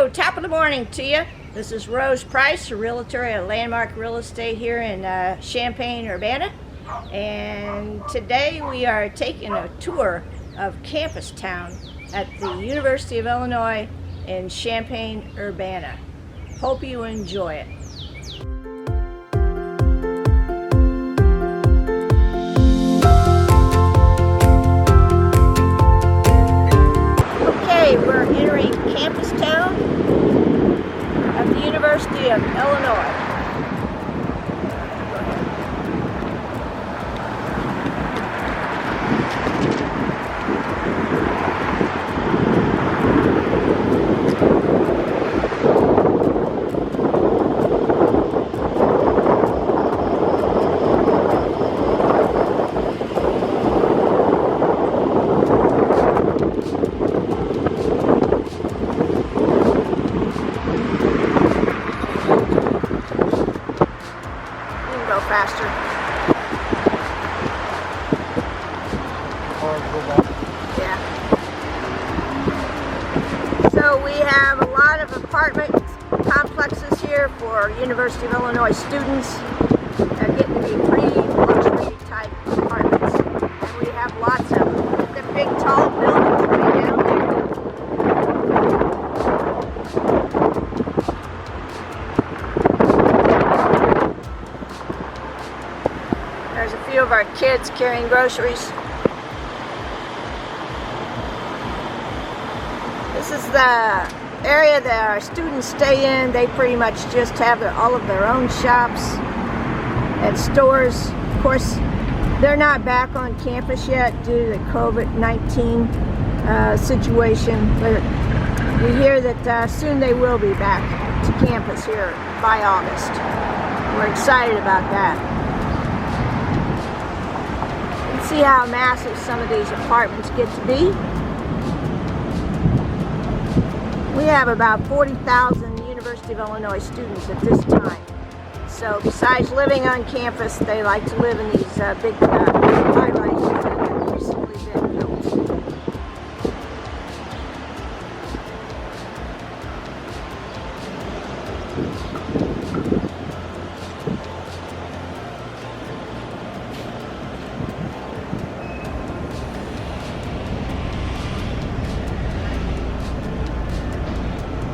Hello, top of the morning to you. This is Rose Price, a realtor at Landmark Real Estate here in Champaign, Urbana. And today we are taking a tour of Campustown at the University of Illinois in Champaign, Urbana. Hope you enjoy it. Okay, we're entering Campustown at the University of Illinois. Faster. Yeah. So we have a lot of apartment complexes here for University of Illinois students. They're getting to be pretty luxury type apartments. And we have lots of them. Look at the big tall buildings right down there. There's a few of our kids carrying groceries. This is the area that our students stay in. They pretty much just have all of their own shops and stores. Of course, they're not back on campus yet due to the COVID-19 situation, but we hear that soon they will be back to campus here by August. We're excited about that. See how massive some of these apartments get to be. We have about 40,000 University of Illinois students at this time. So besides living on campus, they like to live in these big high-rises that have recently been built.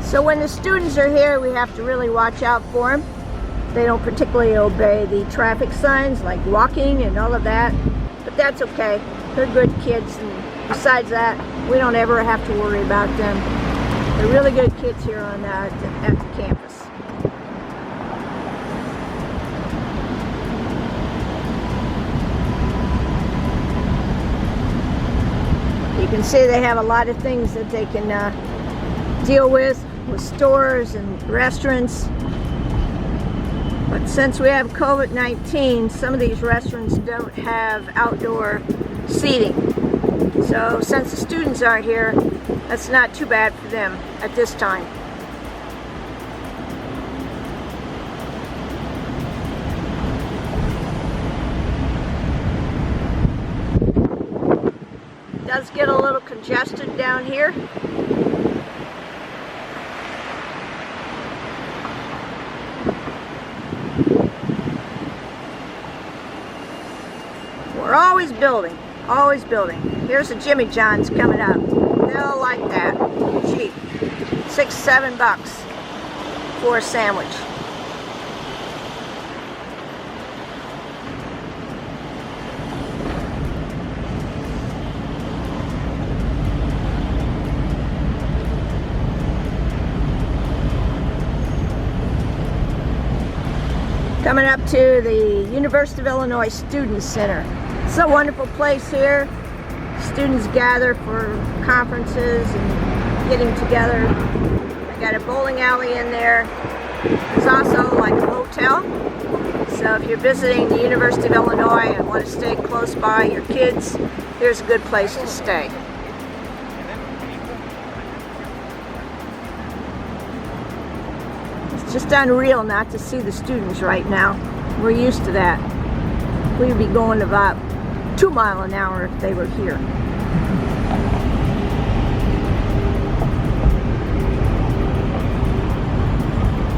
So when the students are here, we have to really watch out for them. They don't particularly obey the traffic signs, like walking and all of that, but that's okay. They're good kids, and besides that, we don't ever have to worry about them. They're really good kids here on at the campus. You can see they have a lot of things that they can deal with stores and restaurants. But since we have COVID-19, some of these restaurants don't have outdoor seating. So since the students aren't here, that's not too bad for them at this time. It does get a little congested down here. We're always building, always building. Here's a Jimmy John's coming up. They'll like that. Cheap. $6-7 for a sandwich. Coming up to the University of Illinois Student Center. It's a wonderful place here. Students gather for conferences and getting together. I got a bowling alley in there. There's also like a hotel. So if you're visiting the University of Illinois and want to stay close by your kids, here's a good place to stay. It's just unreal not to see the students right now. We're used to that. We'd be going about 2 miles an hour if they were here.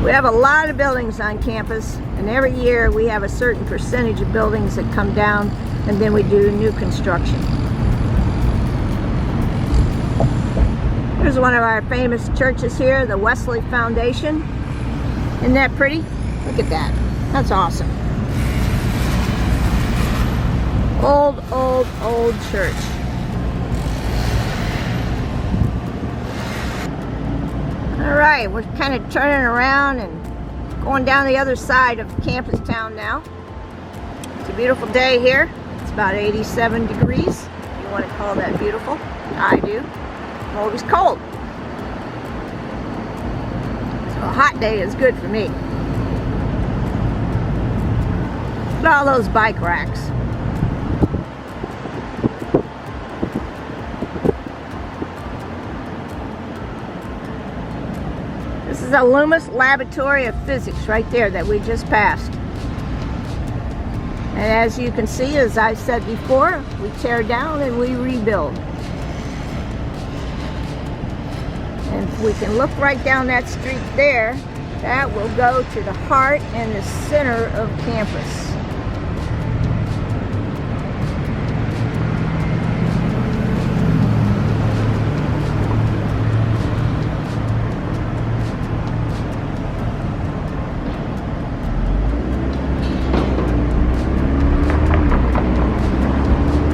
We have a lot of buildings on campus, and every year we have a certain percentage of buildings that come down, and then we do new construction. Here's one of our famous churches here, the Wesley Foundation. Isn't that pretty? Look at that. That's awesome. Old, old, old church. All right, we're kind of turning around and going down the other side of Campustown now. It's a beautiful day here. It's about 87 degrees. If you want to call that beautiful. I do. I'm always cold. So a hot day is good for me. Look at all those bike racks. This is a Loomis Laboratory of Physics right there that we just passed. And as you can see, as I said before, we tear down and we rebuild. And if we can look right down that street there, that will go to the heart and the center of campus.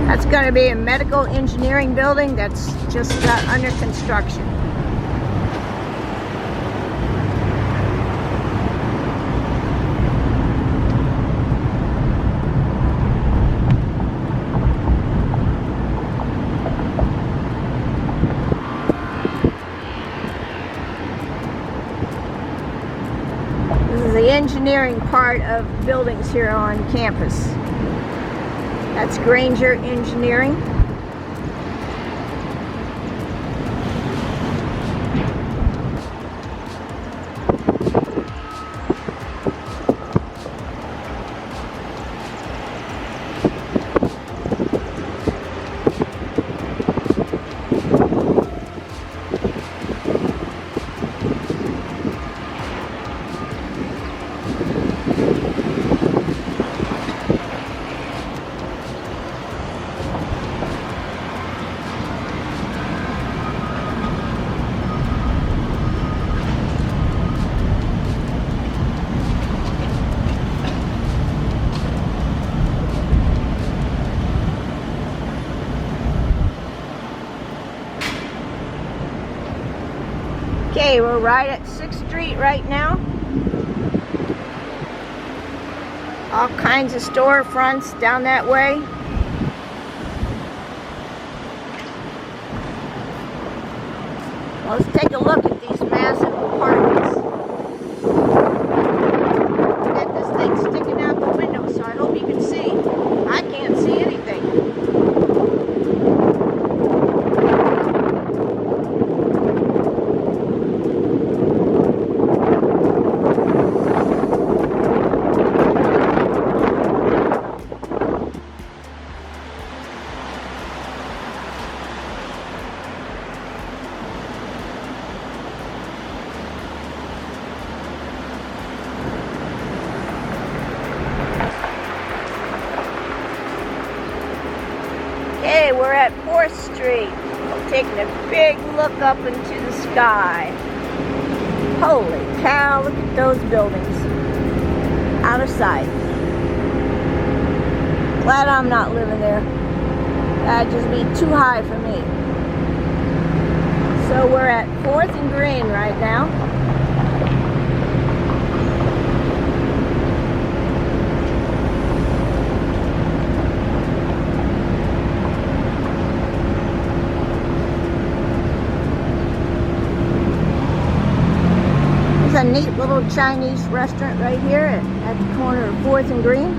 That's going to be a medical engineering building that's just under construction. This is the engineering part of buildings here on campus. That's Granger Engineering. Okay, we're right at 6th Street right now. All kinds of storefronts down that way. Well, let's take a look at these massive apartments. Got this thing sticking out the window, so I hope you can see. I can't see anything. Okay, we're at 4th Street. We're taking a big look up into the sky. Holy cow, look at those buildings. Out of sight. Glad I'm not living there. That'd just be too high for me. So we're at 4th and Green right now. A neat little Chinese restaurant right here at the corner of 4th and Green.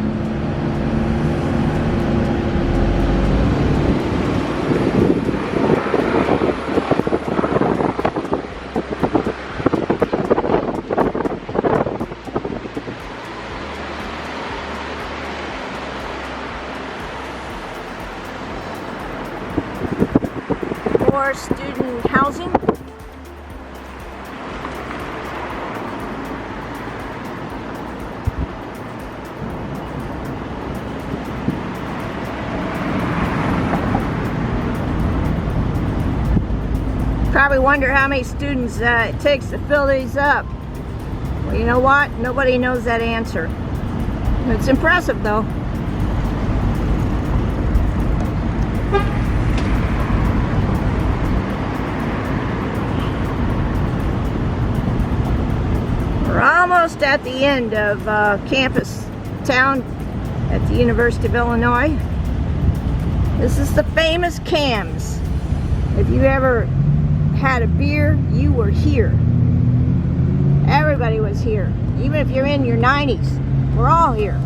More student housing. probably wonder how many students it takes to fill these up. Well, you know what? Nobody knows that answer. It's impressive though. We're almost at the end of Campustown at the University of Illinois. This is the famous Cams. If you ever had a beer, you were here. Everybody was here. Even if you're in your 90s, we're all here.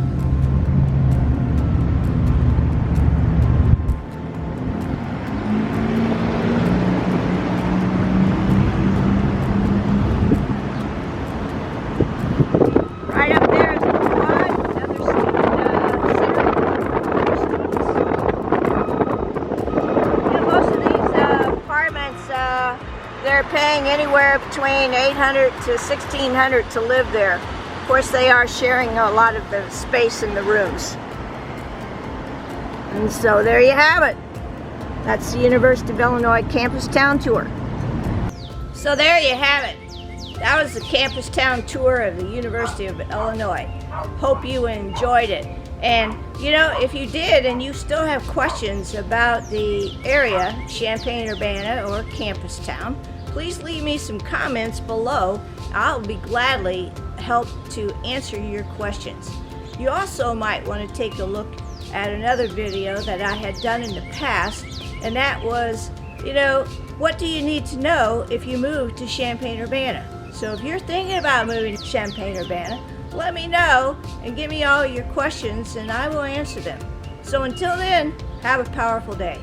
Right up there is the quad, another student center. Most of these apartments, they're paying anywhere between $800 to $1,600 to live there. Of course, they are sharing a lot of the space in the rooms. And so there you have it. That's the University of Illinois Campustown tour. So there you have it. That was the Campustown tour of the University of Illinois. Hope you enjoyed it. And you know, if you did and you still have questions about the area, Champaign, Urbana, or Campustown, please leave me some comments below. I'll be gladly help to answer your questions. You also might want to take a look at another video that I had done in the past, and that was, you know, what do you need to know if you move to Champaign, Urbana? So if you're thinking about moving to Champaign, Urbana, let me know and give me all your questions and I will answer them. So until then, have a powerful day.